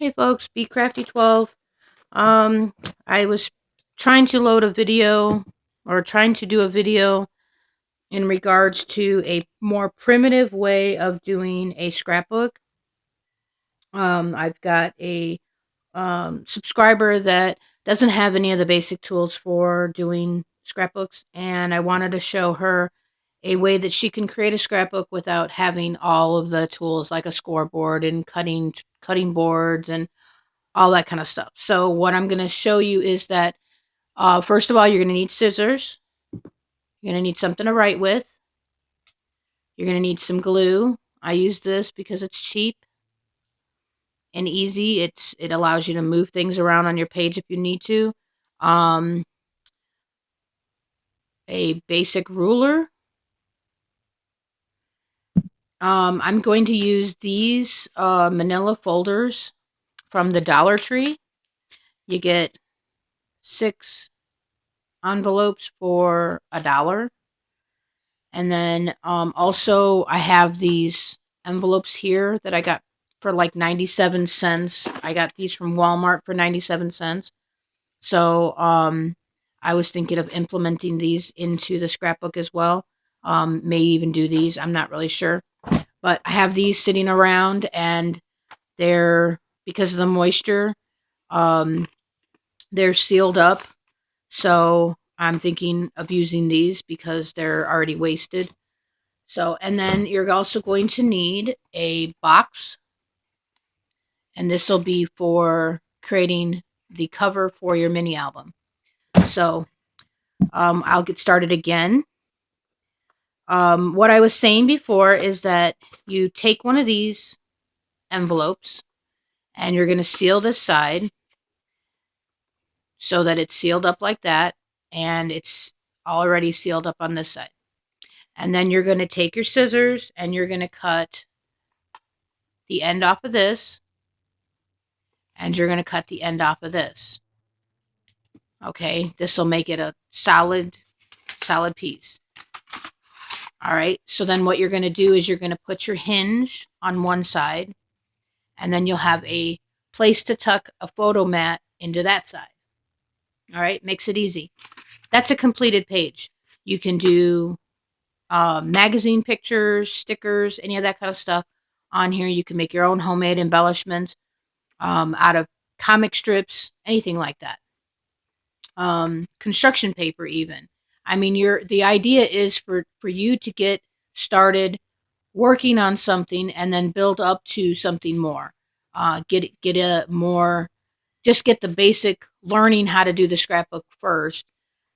Hey folks, Be Crafty 12. I was trying to load a video or trying to do a video in regards to a more primitive way of doing a scrapbook. I've got a subscriber that doesn't have any of the basic tools for doing scrapbooks, and I wanted to show her a way that she can create a scrapbook without having all of the tools like a scoreboard and cutting boards and all that kind of stuff. So what I'm going to show you is that first of all, you're going to need scissors. You're going to need something to write with. You're going to need some glue. I use this because it's cheap and easy. It allows you to move things around on your page if you need to. Um, a basic ruler. I'm going to use these manila folders from the Dollar Tree. You get 6 envelopes for $1. And then also I have these envelopes here that I got for like 97 cents. I got these from Walmart for 97 cents. So I was thinking of implementing these into the scrapbook as well. May even do these. I'm not really sure. But I have these sitting around and they're, because of the moisture, um, they're sealed up. So I'm thinking of using these because they're already wasted. So, and then you're also going to need a box, and this will be for creating the cover for your mini album. So, I'll get started again. What I was saying before is that you take one of these envelopes and you're going to seal this side so that it's sealed up like that, and it's already sealed up on this side. And then you're going to take your scissors and you're going to cut the end off of this, and you're going to cut the end off of this. Okay, this will make it a solid piece. All right, so then what you're going to do is you're going to put your hinge on one side, and then you'll have a place to tuck a photo mat into that side. All right, makes it easy. That's a completed page. You can do magazine pictures, stickers, any of that kind of stuff on here. You can make your own homemade embellishments out of comic strips, anything like that. Construction paper even. I mean, the idea is for you to get started working on something and then build up to something more. Get a more, just get the basic learning how to do the scrapbook first,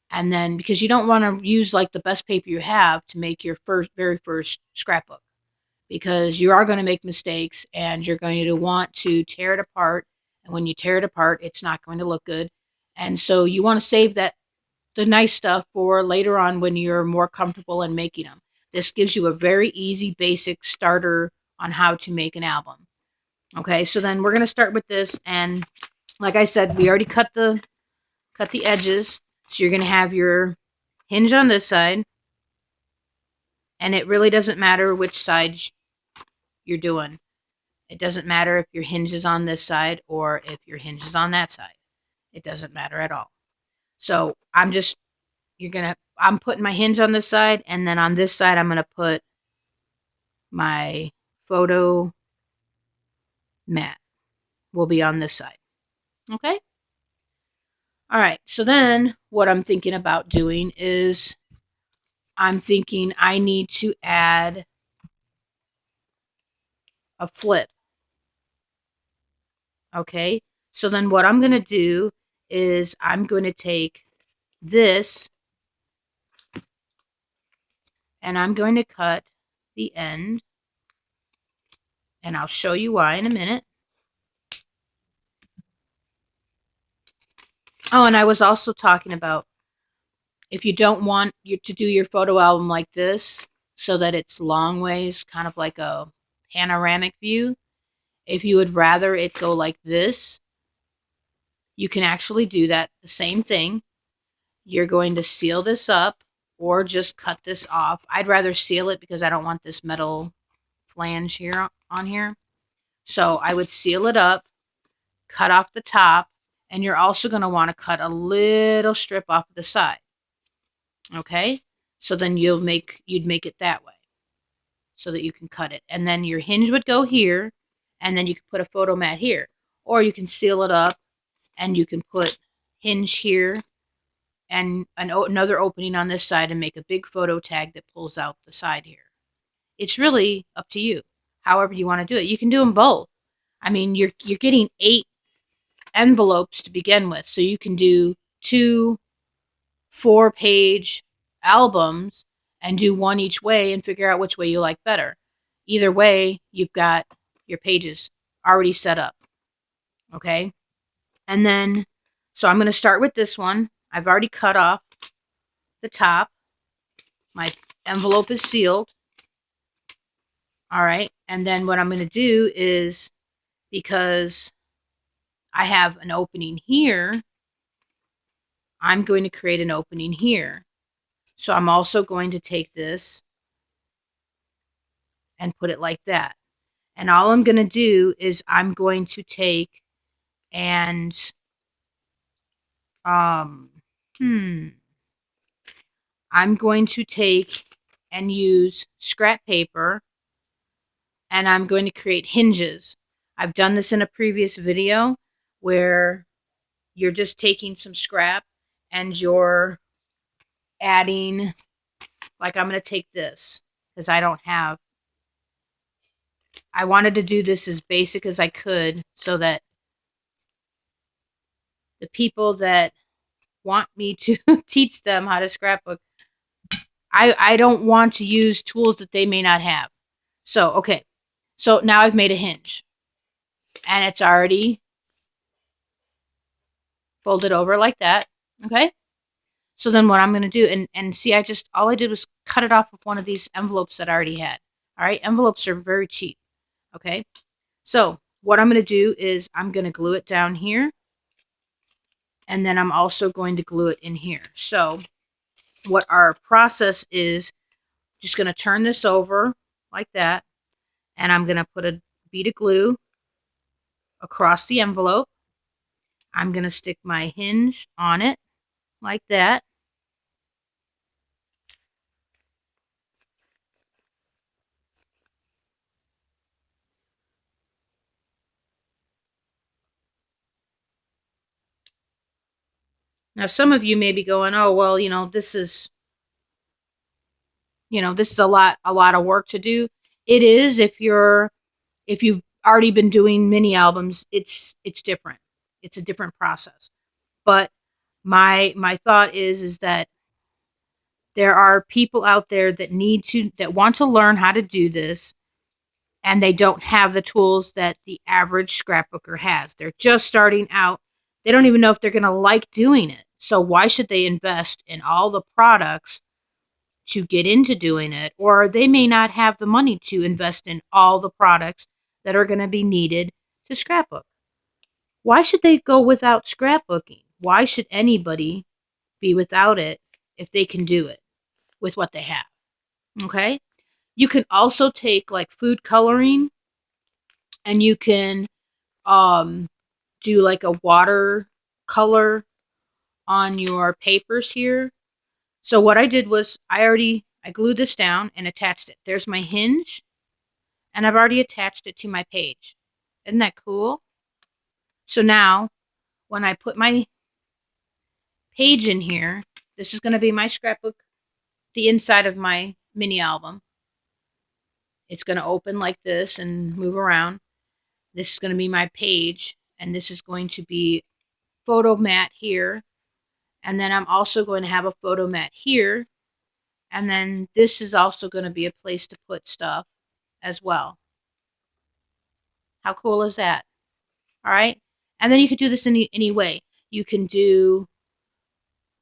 and then because you don't want to use like the best paper you have to make your very first scrapbook, because you are going to make mistakes and you're going to want to tear it apart, and when you tear it apart it's not going to look good, and so you want to save the nice stuff for later on when you're more comfortable in making them. This gives you a very easy basic starter on how to make an album. Okay, so then we're going to start with this, and like I said, we already cut the edges. So you're going to have your hinge on this side, and it really doesn't matter which side you're doing. It doesn't matter if your hinge is on this side or if your hinge is on that side. It doesn't matter at all. So I'm putting my hinge on this side, and then on this side I'm going to put my photo mat. Will be on this side. Okay? All right. So then what I'm thinking about doing is I'm thinking I need to add a flip. Okay? So then what I'm going to do is I'm going to take this and I'm going to cut the end, and I'll show you why in a minute. Oh, and I was also talking about if you don't want you to do your photo album like this so that it's long ways, kind of like a panoramic view, if you would rather it go like this, you can actually do that. The same thing. You're going to seal this up or just cut this off. I'd rather seal it because I don't want this metal flange here on here. So I would seal it up, cut off the top, and you're also going to want to cut a little strip off of the side. Okay? So then you'd make it that way so that you can cut it. And then your hinge would go here, and then you could put a photo mat here. Or you can seal it up and you can put hinge here and another opening on this side and make a big photo tag that pulls out the side here. It's really up to you, however you want to do it. You can do them both. I mean, you're getting 8 envelopes to begin with, so you can do 2 4-page albums and do one each way and figure out which way you like better. Either way, you've got your pages already set up. Okay? And then, so I'm going to start with this one. I've already cut off the top. My envelope is sealed. All right. And then what I'm going to do is, because I have an opening here, I'm going to create an opening here. So I'm also going to take this and put it like that. And all I'm going to do is I'm going to take and I'm going to take and use scrap paper, and I'm going to create hinges. I've done this in a previous video where you're just taking some scrap and you're adding, like I'm going to take this because I wanted to do this as basic as I could so that the people that want me to teach them how to scrapbook, I don't want to use tools that they may not have. So, okay. So now I've made a hinge and it's already folded over like that. Okay. So then what I'm going to do, and see, all I did was cut it off of one of these envelopes that I already had. All right. Envelopes are very cheap. Okay. So what I'm going to do is I'm going to glue it down here. And then I'm also going to glue it in here. So what our process is, just going to turn this over like that. And I'm going to put a bead of glue across the envelope. I'm going to stick my hinge on it like that. Now, some of you may be going, oh, well, this is a lot of work to do. It is if you've already been doing mini albums, it's different. It's a different process. But my thought is that there are people out there that want to learn how to do this, and they don't have the tools that the average scrapbooker has. They're just starting out. They don't even know if they're going to like doing it. So why should they invest in all the products to get into doing it? Or they may not have the money to invest in all the products that are going to be needed to scrapbook. Why should they go without scrapbooking? Why should anybody be without it if they can do it with what they have? Okay? You can also take like food coloring, and you can do like a water color on your papers here. So what I did was I glued this down and attached it. There's my hinge, and I've already attached it to my page. Isn't that cool? So now when I put my page in here, this is going to be my scrapbook, the inside of my mini album. It's going to open like this and move around. This is going to be my page, and this is going to be photo mat here. And then I'm also going to have a photo mat here. And then this is also going to be a place to put stuff as well. How cool is that? All right. And then you could do this any way. You can do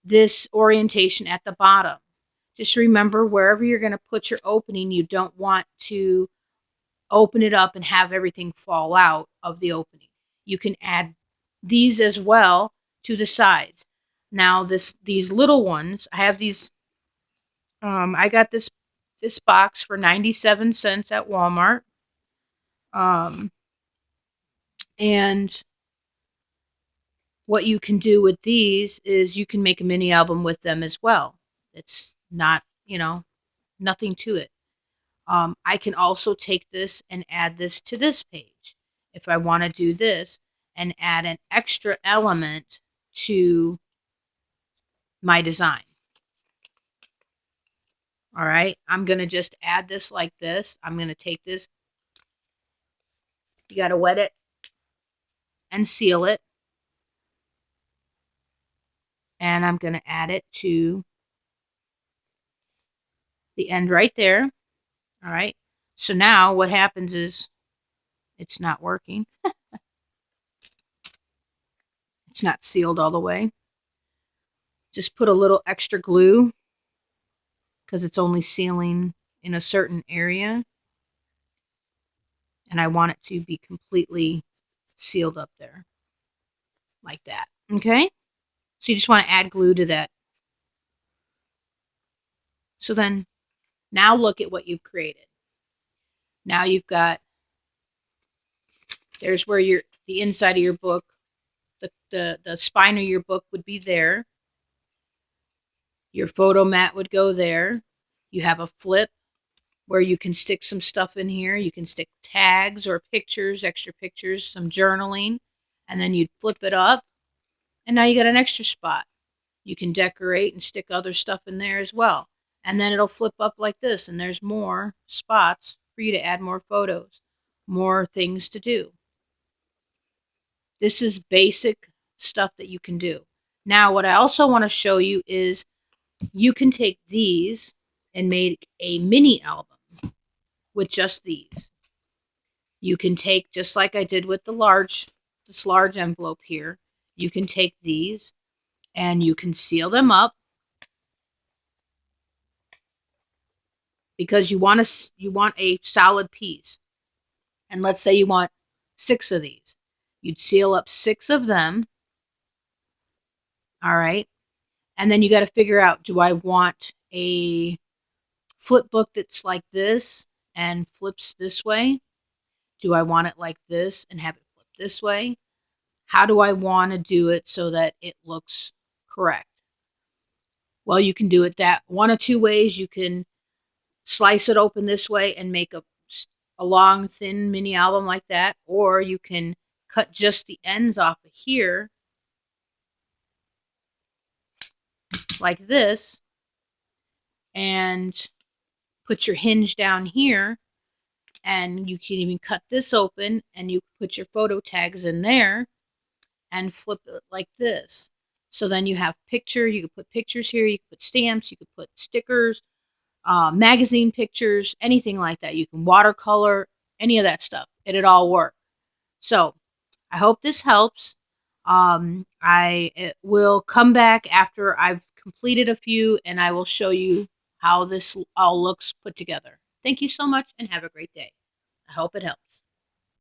this orientation at the bottom. Just remember, wherever you're going to put your opening, you don't want to open it up and have everything fall out of the opening. You can add these as well to the sides. Now these little ones, I have these, I got this box for 97 cents at Walmart. And what you can do with these is you can make a mini album with them as well. It's not, nothing to it. I can also take this and add this to this page if I want to do this and add an extra element to my design. All right, I'm going to just add this like this. I'm going to take this. You got to wet it and seal it. And I'm going to add it to the end right there. All right. So now what happens is it's not working. It's not sealed all the way. Just put a little extra glue because it's only sealing in a certain area. And I want it to be completely sealed up there like that. Okay. So you just want to add glue to that. So then now look at what you've created. Now you've got, there's where the inside of your book, the spine of your book would be there. Your photo mat would go there. You have a flip where you can stick some stuff in here. You can stick tags or pictures, extra pictures, some journaling, and then you'd flip it up. And now you got an extra spot. You can decorate and stick other stuff in there as well. And then it'll flip up like this, and there's more spots for you to add more photos, more things to do. This is basic stuff that you can do. Now, what I also want to show you is you can take these and make a mini album with just these. You can take, just like I did with this large envelope here, you can take these and you can seal them up because you want a solid piece. And let's say you want 6 of these. You'd seal up 6 of them. All right. And then you got to figure out, do I want a flip book that's like this and flips this way? Do I want it like this and have it flip this way? How do I want to do it so that it looks correct? Well, you can do it that one of two ways. You can slice it open this way and make a long, thin mini album like that, or you can cut just the ends off of here like this and put your hinge down here, and you can even cut this open and you put your photo tags in there and flip it like this. So then you have you could put pictures here, you could put stamps, you could put stickers, magazine pictures, anything like that. You can watercolor, any of that stuff. It'd all work. So I hope this helps. I will come back after I've completed a few and I will show you how this all looks put together. Thank you so much and have a great day. I hope it helps.